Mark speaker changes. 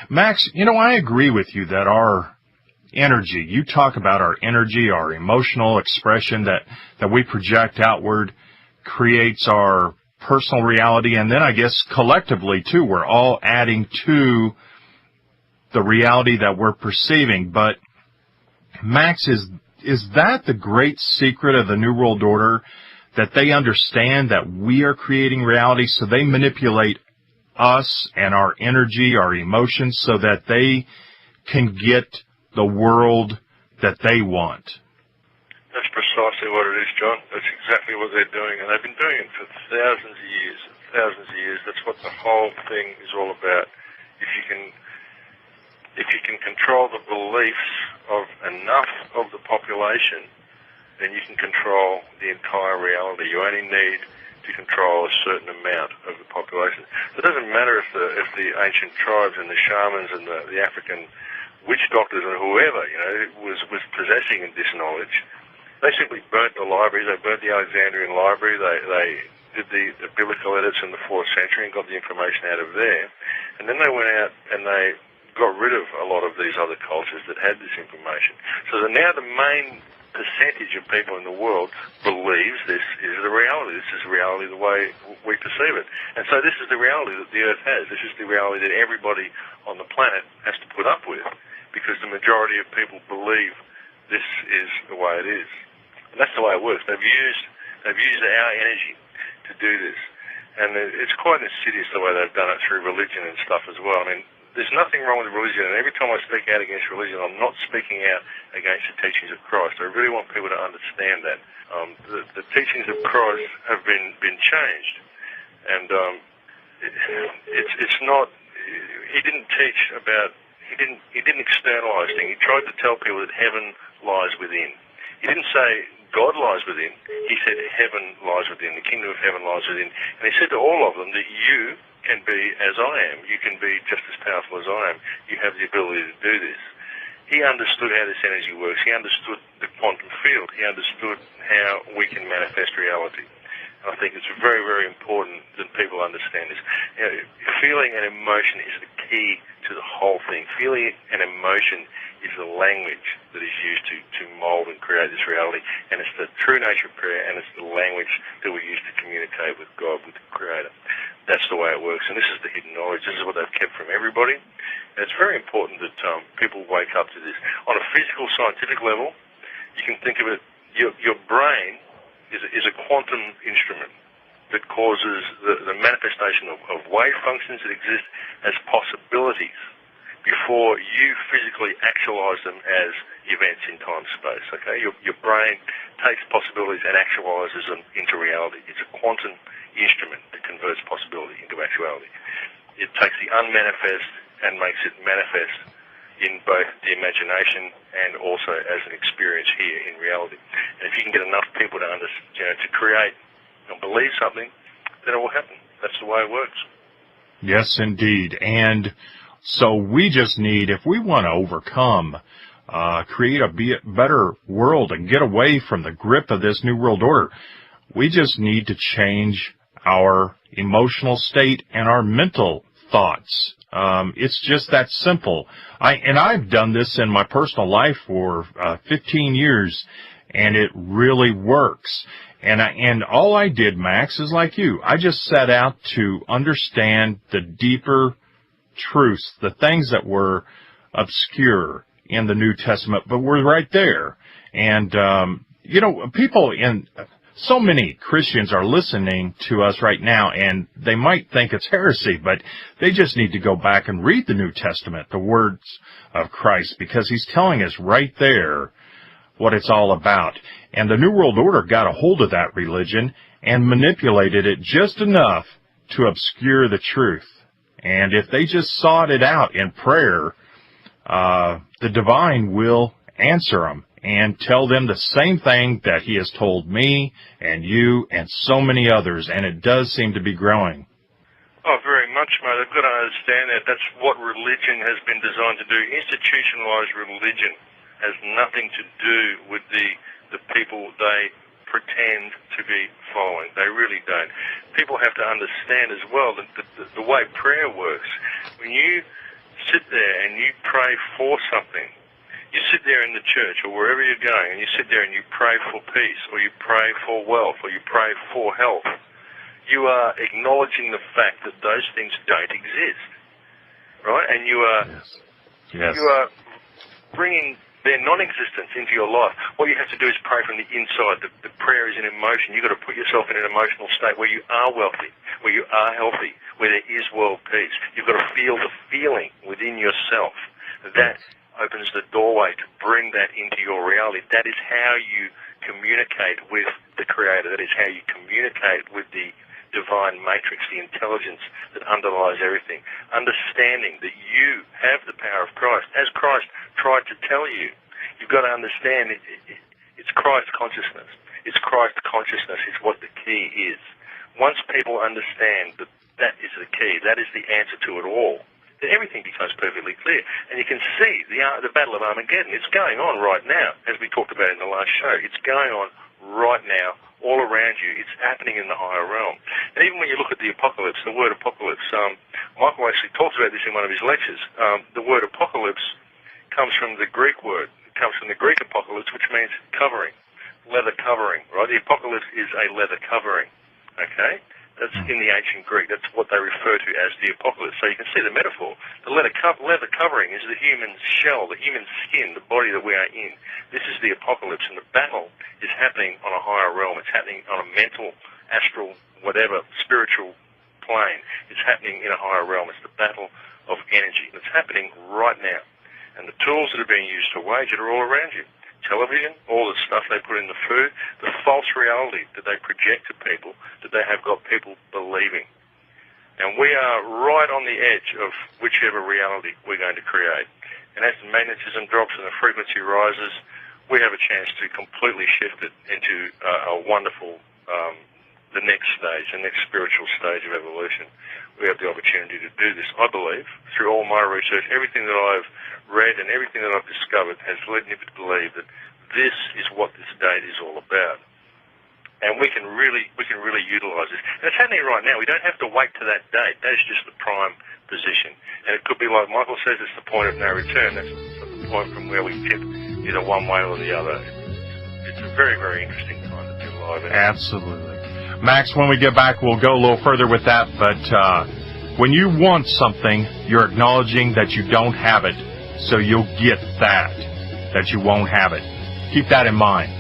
Speaker 1: Max, you know, I agree with you that our energy, you talk about our energy, our emotional expression that we project outward creates our personal reality, and then I guess collectively too, we're all adding to the reality that we're perceiving. But Max, is that the great secret of the New World Order, that they understand that we are creating reality, so they manipulate us and our energy, our emotions, so that they can get the world that they want?
Speaker 2: That's precisely what it is, John. That's exactly what they're doing, and they've been doing it for thousands of years. Thousands of years. That's what the whole thing is all about. If you can control the beliefs of enough of the population, then you can control the entire reality. You only need to control a certain amount of the population. So it doesn't matter if the ancient tribes and the shamans and the African witch doctors or whoever, was possessing this knowledge. They simply burnt the libraries. They burnt the Alexandrian library. They did the biblical edits in the 4th century and got the information out of there. And then they went out and they got rid of a lot of these other cultures that had this information. So that now the main percentage of people in the world believes this is the reality. This is reality the way we perceive it. And so this is the reality that the Earth has. This is the reality that everybody on the planet has to put up with, because the majority of people believe this is the way it is. And that's the way it works. They've used our energy to do this. And it's quite insidious the way they've done it through religion and stuff as well. I mean, there's nothing wrong with religion, and every time I speak out against religion, I'm not speaking out against the teachings of Christ. I really want people to understand that. The teachings of Christ have been changed. And it's not, he didn't teach about, he didn't externalize things. He tried to tell people that heaven lies within. He didn't say God lies within. He said heaven lies within. The kingdom of heaven lies within. And he said to all of them that you can be as I am. You can be just as powerful as I am. You have the ability to do this. He understood how this energy works. He understood the quantum field. He understood how we can manifest reality. And I think it's very, very important that people understand this. Feeling and emotion is the key to the whole thing. Feeling and emotion is the language that is used to mold and create this reality. And it's the true nature of prayer, and it's the language that we use to communicate with God, with the Creator. That's the way it works. And this is the hidden knowledge. This is what they've kept from everybody. And it's very important that people wake up to this. On a physical, scientific level, you can think of it, your brain is a quantum instrument that causes the manifestation of wave functions that exist as possibilities before you physically actualize them as events in time and space. Okay, your brain takes possibilities and actualizes them into reality. It's a quantum instrument that converts possibility into actuality. It takes the unmanifest and makes it manifest in both the imagination and also as an experience here in reality. And if you can get enough people to to create and believe something, then it will happen. That's the way it works.
Speaker 1: Yes, indeed. And so we just need, if we want to overcome, create a better world and get away from the grip of this New World Order, we just need to change our emotional state and our mental thoughts. It's just that simple. I've done this in my personal life for 15 years, and it really works. And all I did, Max, is like you. I just set out to understand the deeper truths, the things that were obscure in the New Testament, but were right there. And, people so many Christians are listening to us right now, and they might think it's heresy, but they just need to go back and read the New Testament, the words of Christ, because he's telling us right there what it's all about. And the New World Order got a hold of that religion and manipulated it just enough to obscure the truth. And if they just sought it out in prayer, the divine will answer them and tell them the same thing that he has told me and you and so many others, and it does seem to be growing.
Speaker 2: Oh, very much, mate. I've got to understand that. That's what religion has been designed to do. Institutionalized religion has nothing to do with the people they pretend to be following. They really don't. People have to understand as well that the way prayer works, when you sit there pray for something. You sit there in the church or wherever you're going and you sit there and you pray for peace or you pray for wealth or you pray for health. You are acknowledging the fact that those things don't exist, right? And you are,
Speaker 1: Yes.
Speaker 2: you are bringing their non-existence into your life. What you have to do is pray from the inside. The prayer is an emotion. You've got to put yourself in an emotional state where you are wealthy, where you are healthy, where there is world peace. You've got to feel the feeling within yourself. That opens the doorway to bring that into your reality. That is how you communicate with the Creator. That is how you communicate with the divine matrix, the intelligence that underlies everything. Understanding that you have the power of Christ. As Christ tried to tell you, you've got to understand it's Christ consciousness. It's Christ consciousness is what the key is. Once people understand that that is the key, that is the answer to it all, then everything becomes perfectly clear. And you can see the Battle of Armageddon. It's going on right now, as we talked about in the last show. It's going on right now, all around you. It's happening in the higher realm. And even when you look at the apocalypse, the word apocalypse, Michael actually talks about this in one of his lectures. The word apocalypse comes from the Greek word. It comes from the Greek apocalypse, which means covering, leather covering, right? The apocalypse is a leather covering, okay? That's in the ancient Greek. That's what they refer to as the apocalypse. So you can see the metaphor. The leather covering is the human shell, the human skin, the body that we are in. This is the apocalypse, and the battle is happening on a higher realm. It's happening on a mental, astral, whatever, spiritual plane. It's happening in a higher realm. It's the battle of energy. It's happening right now. And the tools that are being used to wage it are all around you. Television, all the stuff they put in the food, the false reality that they project to people, that they have got people believing. And we are right on the edge of whichever reality we're going to create. And as the magnetism drops and the frequency rises, we have a chance to completely shift it into a wonderful, the next stage, the next spiritual stage of evolution. We have the opportunity to do this. I believe, through all my research, everything that I've read and everything that I've discovered has led me to believe that this is what this date is all about. And we can really utilise this. And it's happening right now. We don't have to wait to that date. That is just the prime position. And it could be like Michael says, it's the point of no return. That's the point from where we tip either one way or the other. It's a very, very interesting time to be alive in.
Speaker 1: Absolutely. Max, when we get back, we'll go a little further with that. But when you want something, you're acknowledging that you don't have it. So you'll get that you won't have it. Keep that in mind.